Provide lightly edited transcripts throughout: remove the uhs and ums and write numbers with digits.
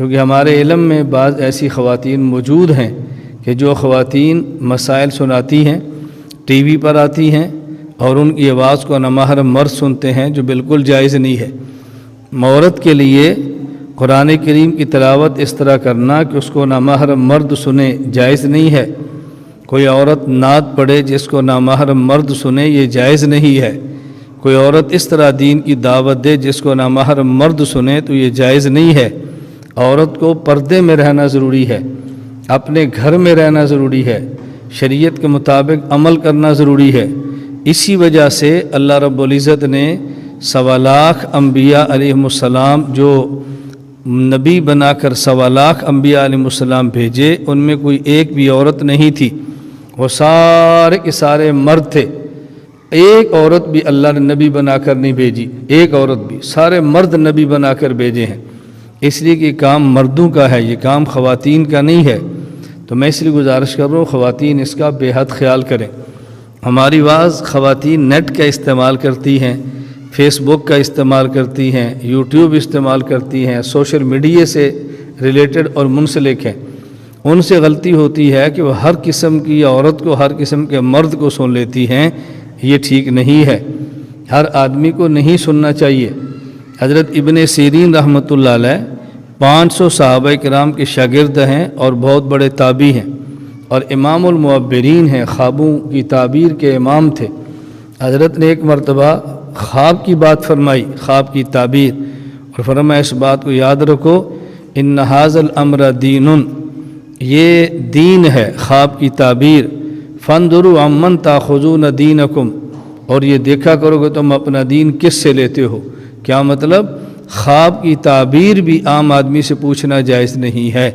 کیونکہ ہمارے علم میں بعض ایسی خواتین موجود ہیں کہ جو خواتین مسائل سناتی ہیں، ٹی وی پر آتی ہیں اور ان کی آواز کو نامحرم مرد سنتے ہیں، جو بالکل جائز نہیں ہے۔ عورت کے لیے قرآن کریم کی تلاوت اس طرح کرنا کہ اس کو نامحرم مرد سنے جائز نہیں ہے۔ کوئی عورت نعت پڑھے جس کو نامحرم مرد سنے، یہ جائز نہیں ہے۔ کوئی عورت اس طرح دین کی دعوت دے جس کو نامحرم مرد سنے تو یہ جائز نہیں ہے۔ عورت کو پردے میں رہنا ضروری ہے، اپنے گھر میں رہنا ضروری ہے، شریعت کے مطابق عمل کرنا ضروری ہے۔ اسی وجہ سے اللہ رب العزت نے 1.25 لاکھ انبیاء علیہم السلام جو نبی بنا کر 1.25 لاکھ انبیاء علیہم السلام بھیجے، ان میں کوئی ایک بھی عورت نہیں تھی، وہ سارے کے سارے مرد تھے۔ ایک عورت بھی اللہ نے نبی بنا کر نہیں بھیجی، ایک عورت بھی، سارے مرد نبی بنا کر بھیجے ہیں۔ اس لیے کہ یہ کام مردوں کا ہے، یہ کام خواتین کا نہیں ہے۔ تو میں اس لیے گزارش کر رہا ہوں خواتین اس کا بے حد خیال کریں۔ ہماری بعض خواتین نیٹ کا استعمال کرتی ہیں، فیس بک کا استعمال کرتی ہیں، یوٹیوب استعمال کرتی ہیں، سوشل میڈیا سے ریلیٹڈ اور منسلک ہیں۔ ان سے غلطی ہوتی ہے کہ وہ ہر قسم کی عورت کو، ہر قسم کے مرد کو سن لیتی ہیں، یہ ٹھیک نہیں ہے۔ ہر آدمی کو نہیں سننا چاہیے۔ حضرت ابن سیرین رحمۃ اللہ علیہ 500 صحابہ کرام کے شاگرد ہیں اور بہت بڑے تابعی ہیں، اور امام المعبرین ہیں، خوابوں کی تعبیر کے امام تھے۔ حضرت نے ایک مرتبہ خواب کی بات فرمائی، خواب کی تعبیر، اور فرمایا اس بات کو یاد رکھو، ان ھذا الامر دین، یہ دین ہے، خواب کی تعبیر۔ فانظروا عمن تاخذون دینکم، اور یہ دیکھا کرو کہ تم اپنا دین کس سے لیتے ہو۔ کیا مطلب؟ خواب کی تعبیر بھی عام آدمی سے پوچھنا جائز نہیں ہے۔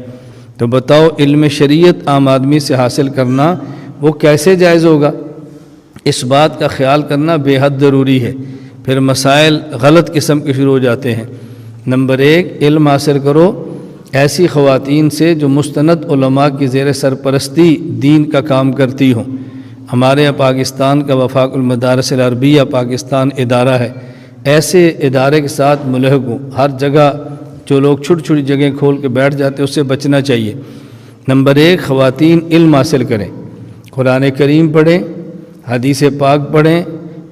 تو بتاؤ علم شریعت عام آدمی سے حاصل کرنا وہ کیسے جائز ہوگا؟ اس بات کا خیال کرنا بے حد ضروری ہے۔ پھر مسائل غلط قسم کے شروع ہو جاتے ہیں۔ نمبر 1، علم حاصل کرو ایسی خواتین سے جو مستند علماء کی زیر سرپرستی دین کا کام کرتی ہوں۔ ہمارے یہاں پاکستان کا وفاق المدارس العربیہ پاکستان ادارہ ہے، ایسے ادارے کے ساتھ ملحق ہوں۔ ہر جگہ جو لوگ چھوٹی چھوٹی جگہیں کھول کے بیٹھ جاتے ہیں اس سے بچنا چاہیے۔ نمبر 1، خواتین علم حاصل کریں، قرآن کریم پڑھیں، حدیث پاک پڑھیں،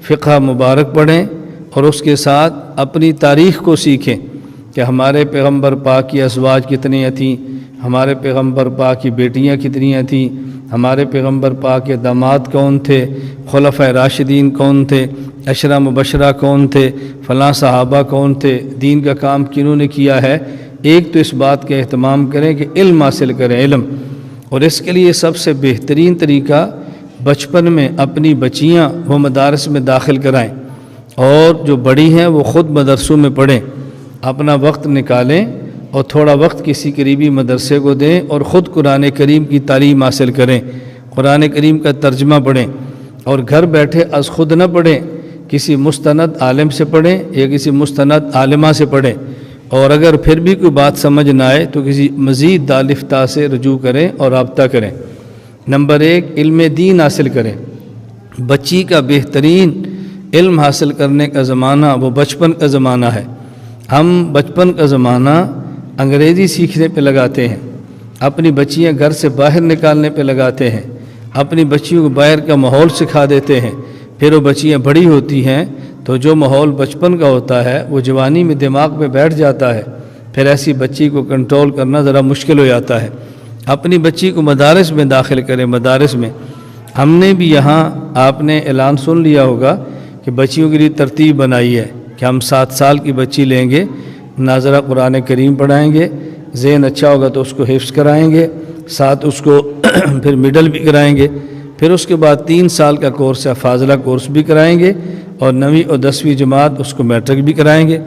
فقہ مبارک پڑھیں، اور اس کے ساتھ اپنی تاریخ کو سیکھیں کہ ہمارے پیغمبر پاک کی ازواج کتنی تھیں، ہمارے پیغمبر پاک کی بیٹیاں کتنی تھیں، ہمارے پیغمبر پاک کے داماد کون تھے، خلفائے راشدین کون تھے، عشرہ مبشرہ کون تھے، فلاں صحابہ کون تھے، دین کا کام کنہوں نے کیا ہے۔ ایک تو اس بات کا اہتمام کریں کہ علم حاصل کریں، علم۔ اور اس کے لیے سب سے بہترین طریقہ بچپن میں اپنی بچیاں وہ مدارس میں داخل کرائیں، اور جو بڑی ہیں وہ خود مدرسوں میں پڑھیں، اپنا وقت نکالیں اور تھوڑا وقت کسی قریبی مدرسے کو دیں اور خود قرآن کریم کی تعلیم حاصل کریں، قرآن کریم کا ترجمہ پڑھیں، اور گھر بیٹھے از خود نہ پڑھیں، کسی مستند عالم سے پڑھیں یا کسی مستند عالمہ سے پڑھیں، اور اگر پھر بھی کوئی بات سمجھ نہ آئے تو کسی مزید دالفتہ سے رجوع کریں اور رابطہ کریں۔ نمبر 1، علم دین حاصل کریں۔ بچی کا بہترین علم حاصل کرنے کا زمانہ وہ بچپن کا زمانہ ہے۔ ہم بچپن کا زمانہ انگریزی سیکھنے پہ لگاتے ہیں، اپنی بچیاں گھر سے باہر نکالنے پہ لگاتے ہیں، اپنی بچیوں کو باہر کا ماحول سکھا دیتے ہیں۔ پھر وہ بچیاں بڑی ہوتی ہیں تو جو ماحول بچپن کا ہوتا ہے وہ جوانی میں دماغ میں بیٹھ جاتا ہے، پھر ایسی بچی کو کنٹرول کرنا ذرا مشکل ہو جاتا ہے۔ اپنی بچی کو مدارس میں داخل کریں، مدارس میں۔ ہم نے بھی یہاں، آپ نے اعلان سن لیا ہوگا کہ بچیوں کے لیے ترتیب بنائی ہے کہ ہم 7 سال کی بچی لیں گے، ناظرہ قرآن کریم پڑھائیں گے، ذہن اچھا ہوگا تو اس کو حفظ کرائیں گے، ساتھ اس کو پھر مڈل بھی کرائیں گے، پھر اس کے بعد 3 سال کا کورس ہے، فاضلہ کورس بھی کرائیں گے، اور 9ویں اور 10ویں جماعت اس کو میٹرک بھی کرائیں گے۔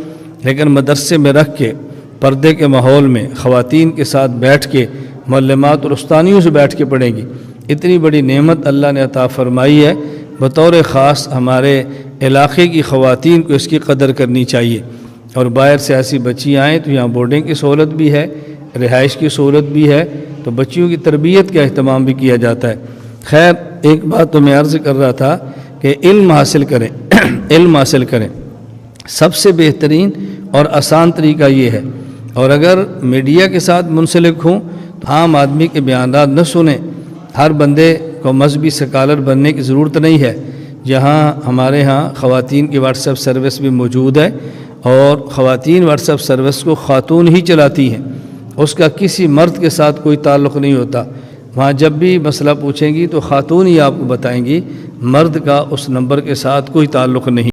لیکن مدرسے میں رکھ کے، پردے کے ماحول میں، خواتین کے ساتھ بیٹھ کے، معلمات اور استانیوں سے بیٹھ کے پڑھیں گی۔ اتنی بڑی نعمت اللہ نے عطا فرمائی ہے، بطور خاص ہمارے علاقے کی خواتین کو اس کی قدر کرنی چاہیے۔ اور باہر سے ایسی بچی آئیں تو یہاں بورڈنگ کی سہولت بھی ہے، رہائش کی سہولت بھی ہے، تو بچیوں کی تربیت کا اہتمام بھی کیا جاتا ہے۔ خیر، ایک بات تو میں عرض کر رہا تھا کہ علم حاصل کریں، علم حاصل کریں۔ سب سے بہترین اور آسان طریقہ یہ ہے، اور اگر میڈیا کے ساتھ منسلک ہوں تو عام آدمی کے بیانات نہ سنیں۔ ہر بندے کو مذہبی سکالر بننے کی ضرورت نہیں ہے۔ جہاں ہمارے ہاں خواتین کی واٹس ایپ سروس بھی موجود ہے، اور خواتین واٹس ایپ سروس کو خاتون ہی چلاتی ہیں، اس کا کسی مرد کے ساتھ کوئی تعلق نہیں ہوتا۔ وہاں جب بھی مسئلہ پوچھیں گی تو خاتون ہی آپ کو بتائیں گی، مرد کا اس نمبر کے ساتھ کوئی تعلق نہیں۔